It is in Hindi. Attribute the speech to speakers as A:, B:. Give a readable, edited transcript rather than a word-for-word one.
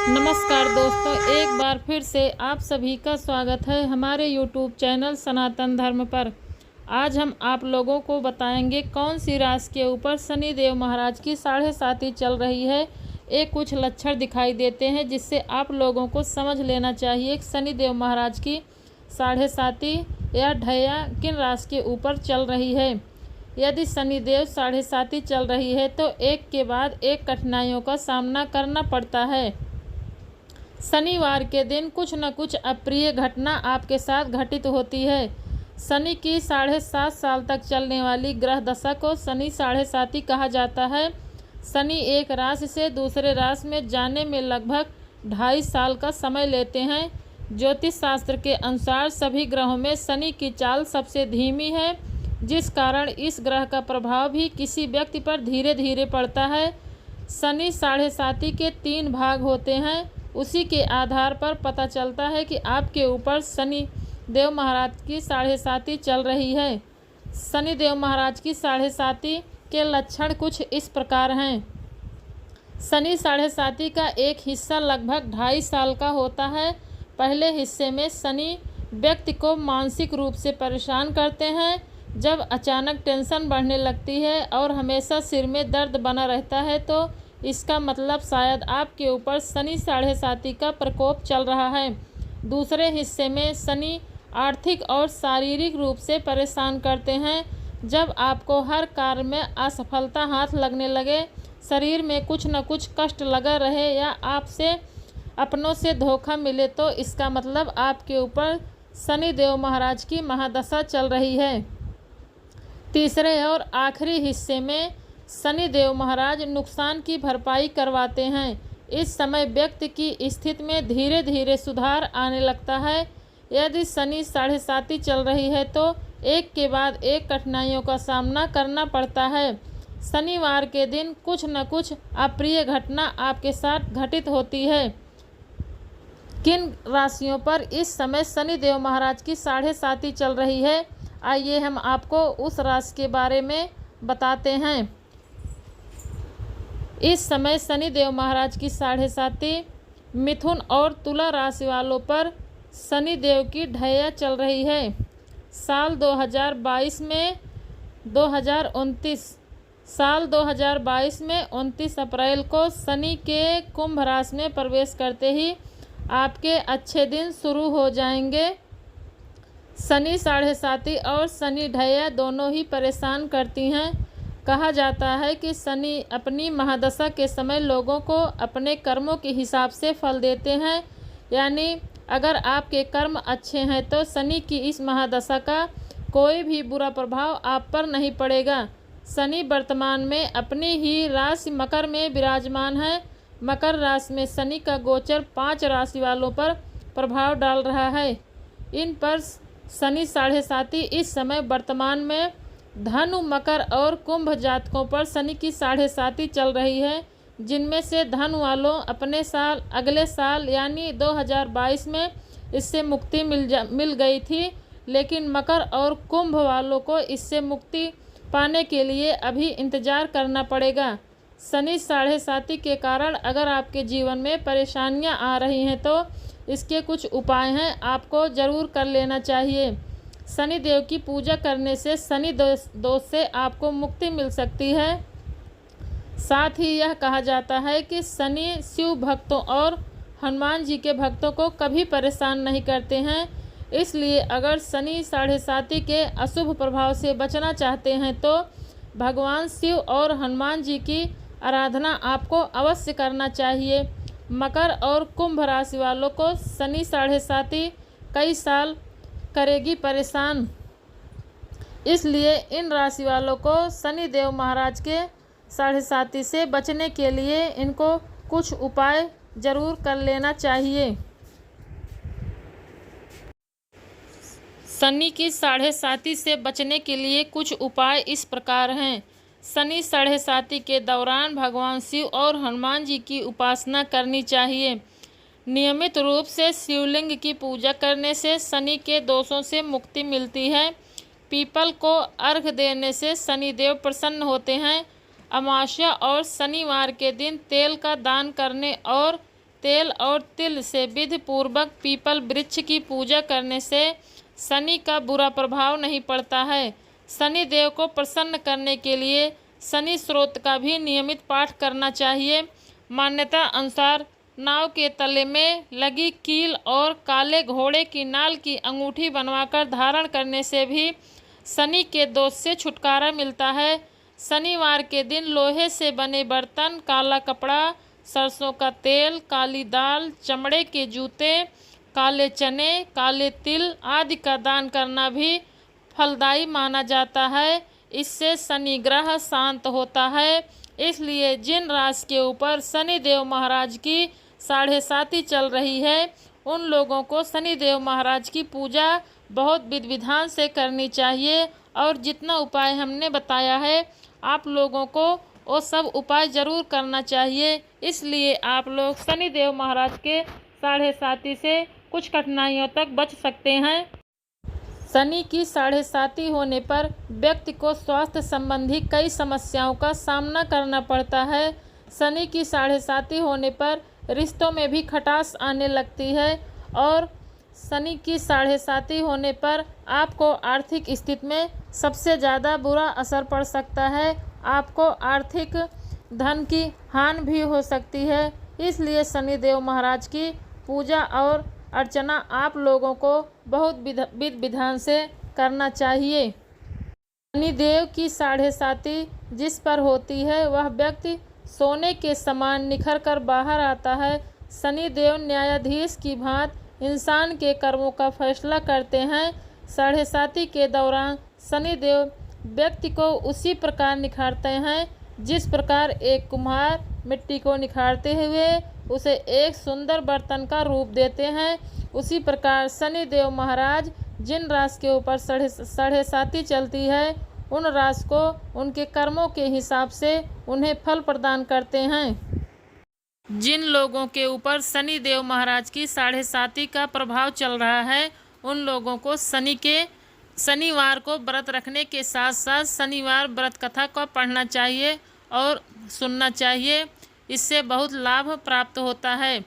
A: नमस्कार दोस्तों, एक बार फिर से आप सभी का स्वागत है हमारे YouTube चैनल सनातन धर्म पर। आज हम आप लोगों को बताएंगे कौन सी राशि के ऊपर शनि देव महाराज की 7.5 चल रही है। एक कुछ लक्षण दिखाई देते हैं जिससे आप लोगों को समझ लेना चाहिए कि शनि देव महाराज की 7.5 या ढैया किन राशि के ऊपर चल रही है। यदि शनि देव 7.5 चल रही है तो एक के बाद एक कठिनाइयों का सामना करना पड़ता है। शनिवार के दिन कुछ न कुछ अप्रिय घटना आपके साथ घटित होती है। शनि की 7.5 साल तक चलने वाली ग्रह दशा को शनि 7.5 कहा जाता है। शनि एक राशि से दूसरे राशि में जाने में लगभग 2.5 साल का समय लेते हैं। ज्योतिष शास्त्र के अनुसार सभी ग्रहों में शनि की चाल सबसे धीमी है, जिस कारण इस ग्रह का प्रभाव भी किसी व्यक्ति पर धीरे धीरे पड़ता है। शनि 7.5 के 3 भाग होते हैं। उसी के आधार पर पता चलता है कि आपके ऊपर शनि देव महाराज की 7.5 चल रही है। शनि देव महाराज की 7.5 के लक्षण कुछ इस प्रकार हैं। शनि 7.5 का एक हिस्सा लगभग 2.5 साल का होता है। पहले हिस्से में शनि व्यक्ति को मानसिक रूप से परेशान करते हैं। जब अचानक टेंशन बढ़ने लगती है और हमेशा सिर में दर्द बना रहता है तो इसका मतलब शायद आपके ऊपर शनि 7.5 का प्रकोप चल रहा है। दूसरे हिस्से में शनि आर्थिक और शारीरिक रूप से परेशान करते हैं। जब आपको हर कार्य में असफलता हाथ लगने लगे, शरीर में कुछ न कुछ कष्ट लगा रहे या आपसे अपनों से धोखा मिले तो इसका मतलब आपके ऊपर शनि देव महाराज की महादशा चल रही है। तीसरे और आखिरी हिस्से में शनि देव महाराज नुकसान की भरपाई करवाते हैं। इस समय व्यक्ति की स्थिति में धीरे धीरे सुधार आने लगता है। यदि शनि 7.5 चल रही है तो एक के बाद एक कठिनाइयों का सामना करना पड़ता है। शनिवार के दिन कुछ न कुछ अप्रिय घटना आपके साथ घटित होती है। किन राशियों पर इस समय शनि देव महाराज की 7.5 चल रही है, आइए हम आपको उस राशि के बारे में बताते हैं। इस समय शनि देव महाराज की 7.5 मिथुन और तुला राशि वालों पर शनि देव की ढैया चल रही है। साल 2022 में 29 अप्रैल को शनि के कुंभ राशि में प्रवेश करते ही आपके अच्छे दिन शुरू हो जाएंगे। शनि 7.5 और शनि ढैया दोनों ही परेशान करती हैं। कहा जाता है कि शनि अपनी महादशा के समय लोगों को अपने कर्मों के हिसाब से फल देते हैं। यानी अगर आपके कर्म अच्छे हैं तो शनि की इस महादशा का कोई भी बुरा प्रभाव आप पर नहीं पड़ेगा। शनि वर्तमान में अपनी ही राशि मकर में विराजमान है। मकर राशि में शनि का गोचर 5 राशि वालों पर प्रभाव डाल रहा है। इन पर शनि 7.5 इस समय वर्तमान में धनु, मकर और कुंभ जातकों पर शनि की 7.5 चल रही है, जिनमें से धनु वालों अगले साल यानी 2022 में इससे मुक्ति मिल गई थी, लेकिन मकर और कुंभ वालों को इससे मुक्ति पाने के लिए अभी इंतजार करना पड़ेगा। शनि 7.5 के कारण अगर आपके जीवन में परेशानियां आ रही हैं तो इसके कुछ उपाय हैं, आपको ज़रूर कर लेना चाहिए। शनि देव की पूजा करने से शनि दोष से आपको मुक्ति मिल सकती है। साथ ही यह कहा जाता है कि शनि शिव भक्तों और हनुमान जी के भक्तों को कभी परेशान नहीं करते हैं। इसलिए अगर शनि 7.5 के अशुभ प्रभाव से बचना चाहते हैं तो भगवान शिव और हनुमान जी की आराधना आपको अवश्य करना चाहिए। मकर और कुंभ राशि वालों को शनि 7.5 कई साल करेगी परेशान। इसलिए इन राशि वालों को शनि देव महाराज के 7.5 से बचने के लिए इनको कुछ उपाय ज़रूर कर लेना चाहिए। शनि की 7.5 से बचने के लिए कुछ उपाय इस प्रकार हैं। शनि 7.5 के दौरान भगवान शिव और हनुमान जी की उपासना करनी चाहिए। नियमित रूप से शिवलिंग की पूजा करने से शनि के दोषों से मुक्ति मिलती है। पीपल को अर्घ देने से शनि देव प्रसन्न होते हैं। अमावस्या और शनिवार के दिन तेल का दान करने और तेल और तिल से विधि पूर्वक पीपल वृक्ष की पूजा करने से शनि का बुरा प्रभाव नहीं पड़ता है। शनि देव को प्रसन्न करने के लिए शनि स्रोत का भी नियमित पाठ करना चाहिए। मान्यता अनुसार नाव के तले में लगी कील और काले घोड़े की नाल की अंगूठी बनवाकर धारण करने से भी शनि के दोष से छुटकारा मिलता है। शनिवार के दिन लोहे से बने बर्तन, काला कपड़ा, सरसों का तेल, काली दाल, चमड़े के जूते, काले चने, काले तिल आदि का दान करना भी फलदायी माना जाता है। इससे शनि ग्रह शांत होता है। इसलिए जिन राशि के ऊपर शनि देव महाराज की 7.5 चल रही है, उन लोगों को शनि देव महाराज की पूजा बहुत विधि विधान से करनी चाहिए। और जितना उपाय हमने बताया है, आप लोगों को वो सब उपाय ज़रूर करना चाहिए। इसलिए आप लोग शनि देव महाराज के 7.5 से कुछ कठिनाइयों तक बच सकते हैं। शनि की 7.5 होने पर व्यक्ति को स्वास्थ्य संबंधी कई समस्याओं का सामना करना पड़ता है। शनि की 7.5 होने पर रिश्तों में भी खटास आने लगती है और शनि की 7.5 होने पर आपको आर्थिक स्थिति में सबसे ज़्यादा बुरा असर पड़ सकता है। आपको आर्थिक धन की हानि भी हो सकती है। इसलिए शनि देव महाराज की पूजा और अर्चना आप लोगों को बहुत विधि विधान से करना चाहिए। शनि देव की 7.5 जिस पर होती है, वह व्यक्ति सोने के समान निखर कर बाहर आता है। शनि देव न्यायाधीश की भांति इंसान के कर्मों का फैसला करते हैं। 7.5 के दौरान शनि देव व्यक्ति को उसी प्रकार निखारते हैं जिस प्रकार एक कुम्हार मिट्टी को निखारते हुए उसे एक सुंदर बर्तन का रूप देते हैं। उसी प्रकार शनि देव महाराज जिन राशि के ऊपर 7.5 चलती है, उन राशि को उनके कर्मों के हिसाब से उन्हें फल प्रदान करते हैं। जिन लोगों के ऊपर शनि देव महाराज की 7.5 का प्रभाव चल रहा है, उन लोगों को शनिवार को व्रत रखने के साथ साथ शनिवार व्रत कथा को पढ़ना चाहिए और सुनना चाहिए। इससे बहुत लाभ प्राप्त होता है।